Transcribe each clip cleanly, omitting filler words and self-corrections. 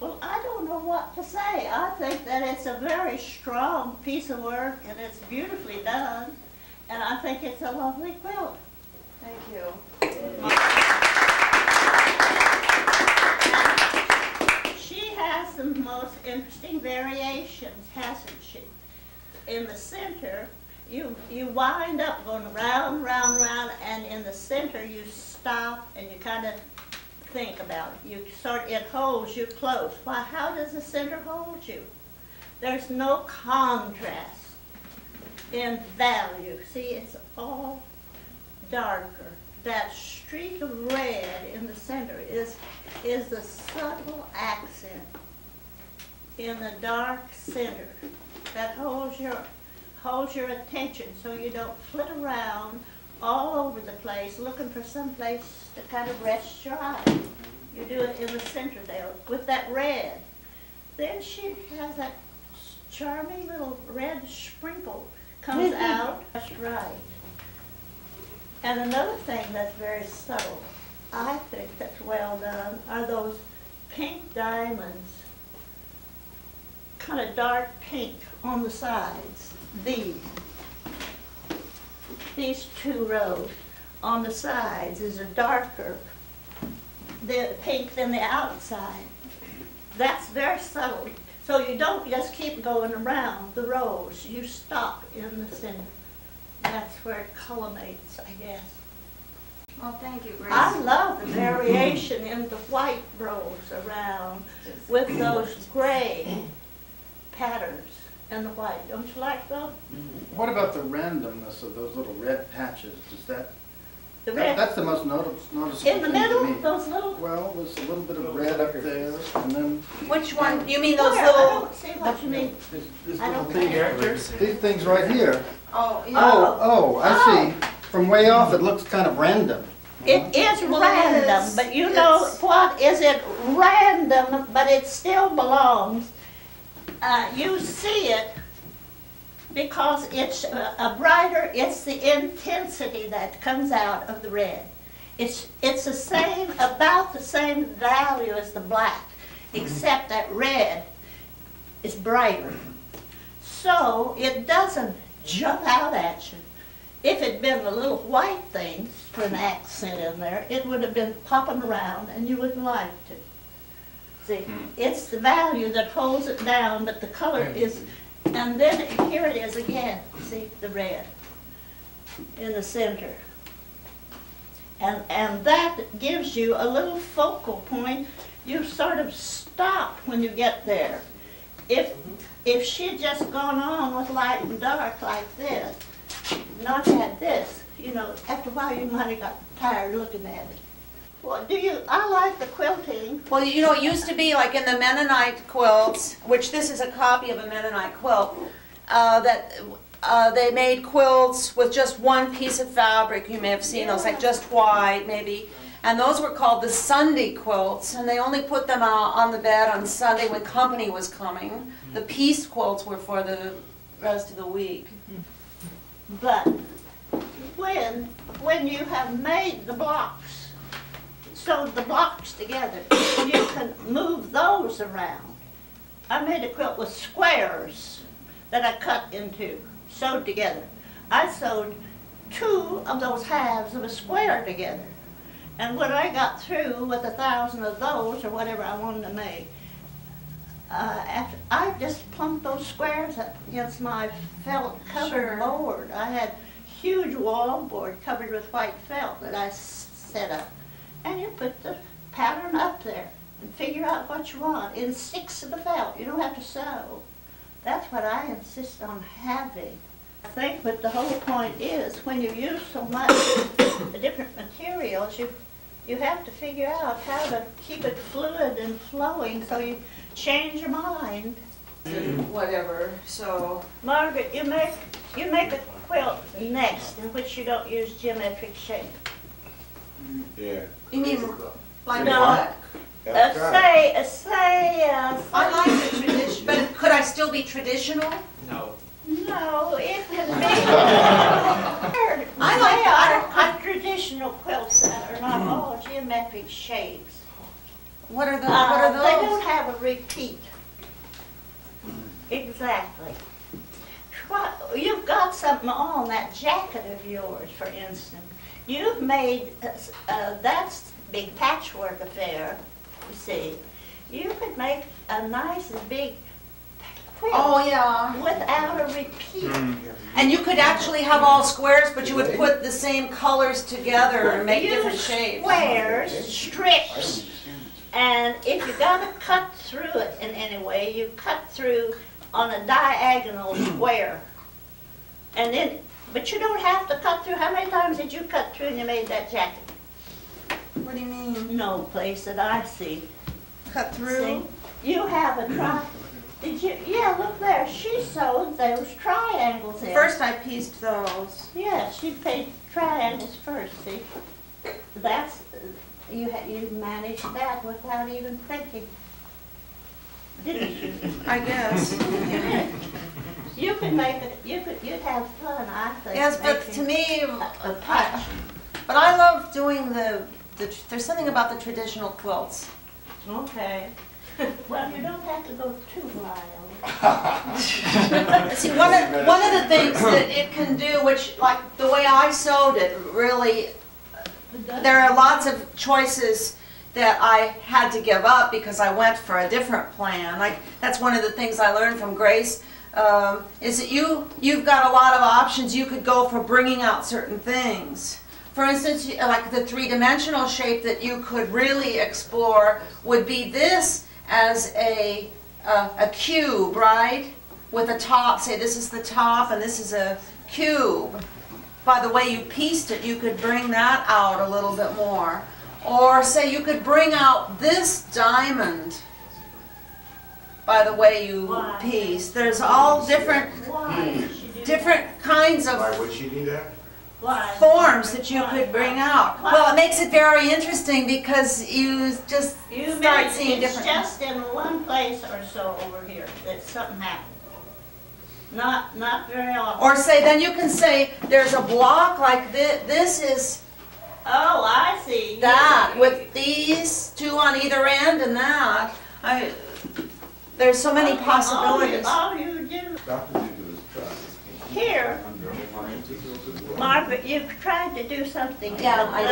Well, I don't know what to say. I think that it's a very strong piece of work, and it's beautifully done, and I think it's a lovely quilt. Thank you. She has the most interesting variations, hasn't she? In the center, you wind up going round, round, round, and in the center you stop and you kind of think about it. It holds you close. Why, how does the center hold you? There's no contrast in value. See, it's all darker. That streak of red in the center is the subtle accent in the dark center that holds your attention, so you don't flit around all over the place looking for some place to kind of rest your eye. You do it in the center there with that red. Then she has that charming little red sprinkle comes out just right. And another thing that's very subtle, I think that's well done, are those pink diamonds, kind of dark pink on the sides. These two rows on the sides is a darker pink than the outside. That's very subtle. So you don't just keep going around the rows. You stop in the center. That's where it culminates, I guess. Well, thank you, Grace. I love the variation in the white rows around with those gray patterns and the white. Don't you like those? What about the randomness of those little red patches? Is that The red. that's the most noticeable In the thing middle, to me. those little. Well, there's a little bit of red up there, and then Which one? You mean those Where? little? I don't see what you mean. this I little don't thing care. here. These things right here. Oh, yeah. Oh, I see. From way off, it looks kind of random. It is Well, it random, is. but you know what? Is it random, but it still belongs. You see it because it's a brighter, it's the intensity that comes out of the red. It's the same, about the same value as the black, except that red is brighter. So it doesn't jump out at you. If it had been the little white things for an accent in there, it would have been popping around and you wouldn't like to. See, it's the value that holds it down, but the color is, and then here it is again, see, the red in the center. And that gives you a little focal point. You sort of stop when you get there. If she had just gone on with light and dark like this, not had this, you know, after a while you might have got tired looking at it. Well, I like the quilting. Well, you know, it used to be like in the Mennonite quilts, which this is a copy of a Mennonite quilt, that they made quilts with just one piece of fabric. You may have seen those, like just white maybe. And those were called the Sunday quilts, and they only put them out on the bed on Sunday when company was coming. The peace quilts were for the rest of the week. But when you have made the blocks, sewed the blocks together, you can move those around. I made a quilt with squares that I cut into, sewed together. I sewed 2 of those halves of a square together. And when I got through with 1,000 of those, or whatever I wanted to make, I just plumped those squares up against my felt covered board. I had huge wall board covered with white felt that I set up. And you put the pattern up there and figure out what you want in 6 of the felt. You don't have to sew. That's what I insist on having. I think what the whole point is, when you use so much different materials, you have to figure out how to keep it fluid and flowing so you change your mind. Whatever, so. Margaret, you make a quilt next in which you don't use geometric shape. Yeah. You mean like No. what? I like the tradition, but could I still be traditional? No. No, it can be. I like traditional quilts that are not all geometric shapes. What are They those? don't have a repeat. Exactly. You've got something on that jacket of yours, for instance. You've made, that's big patchwork affair, you see. You could make a nice big quilt Oh, yeah. without a repeat. And you could actually have all squares, but you would put the same colors together and make different Use shapes. squares, strips, and if you gotta cut through it in any way, you cut through on a diagonal square. And then, but you don't have to cut through. How many times did you cut through and you made that jacket? What do you mean? No place that I see. Cut through? See? You have a did you? Yeah, look there. She sewed those triangles in. First I pieced those. Yeah, she paid triangles first, see? That's, you managed that without even thinking. Didn't you? I guess. You could make it, you'd have fun, I think. Yes, but to making me, a patch. but I love doing there's something about the traditional quilts. Okay. Well, you don't have to go too wild. See, one of the things that it can do, which, like the way I sewed it, really, there are lots of choices that I had to give up because I went for a different plan. That's one of the things I learned from Grace, is that you've got a lot of options. You could go for bringing out certain things. For instance, like the three-dimensional shape that you could really explore would be this as a cube, right? With a top, say this is the top and this is a cube. By the way you pieced it, you could bring that out a little bit more. Or say you could bring out this diamond by the way you piece. There's all different kinds Why of would she do that? forms that you could bring out. Well, it makes it very interesting because you just start seeing It's different. just in one place or so over here that something happened. Not very often. Or say, then you can say there's a block like this. This is Oh, I see. that with these two on either end and that. There's so many possibilities. All you do Dr. Ziegler's try. here, Margaret, you tried to do something. Yeah, I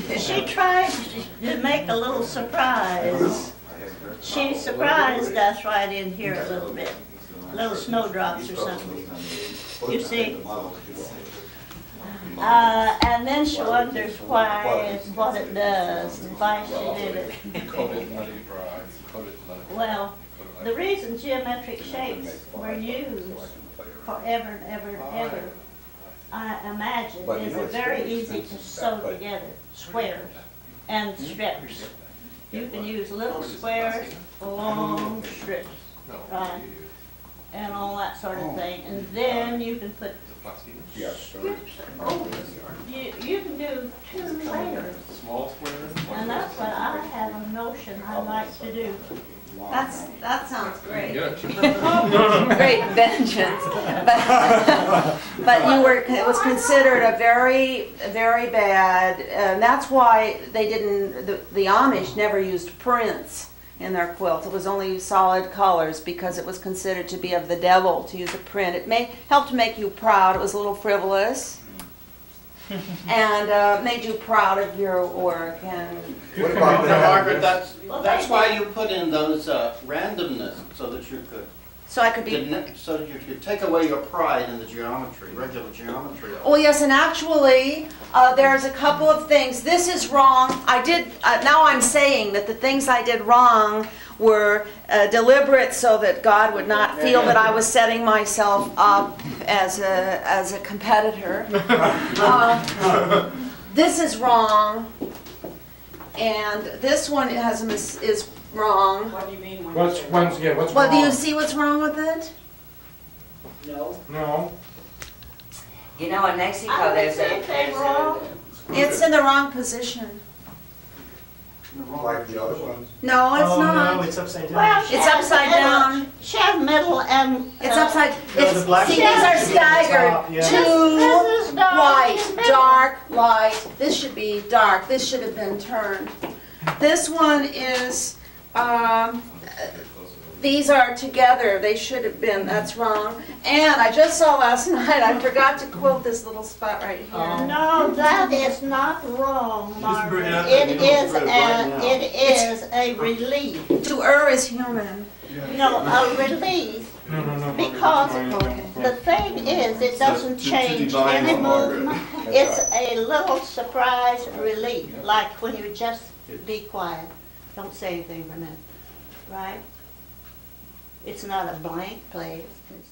did. She tried to make a little surprise. She surprised us right in here a little bit. Little snowdrops or something. You see? And then she wonders why, what it does, and why she did it. Well, the reason geometric shapes were used forever and ever and ever, I imagine, is they're very easy to sew together, squares and strips. You can use little squares, long strips, right, and all that sort of thing. And then you can put strips over. You can do 2 layers. And that's what I have a notion I like to do. That sounds great. Great vengeance. But it was considered a very, very bad, and that's why they didn't, the Amish never used prints in their quilts. It was only solid colors because it was considered to be of the devil to use a print. It helped make you proud. It was a little frivolous. And made you proud of your work. And What about Margaret, that's why you put in those randomness, so that you could so that you could take away your pride in the geometry, regular geometry. oh yes, and actually there's a couple of things. This is wrong. Now I'm saying that the things I did wrong were deliberate so that God would not feel that I was setting myself up as a competitor. This is wrong, and this one is wrong. What do you mean when What's you say what's wrong? yeah? What's Well, do you wrong? see what's wrong with it? No. No. You know, in Mexico, I there's would say a, they wrong. It's in the wrong position. Like the other ones. No, it's not. No, it's upside down. Well, she It's has upside middle- down. She has middle and. It's upside. No, the black See, sheet these are should be at the staggered. top, yeah. This is dark Light, and middle. dark, light. This should be dark. This should have been turned. This one is, these are together, they should have been, that's wrong. And I just saw last night, I forgot to quilt this little spot right here. No, that is not wrong, Margaret. bring it up. It is a relief. To err is human. No, a relief, because the thing is, it doesn't change any movement. It's a little surprise relief, like when you just be quiet, don't say anything for a minute, right? It's not a blank place. It's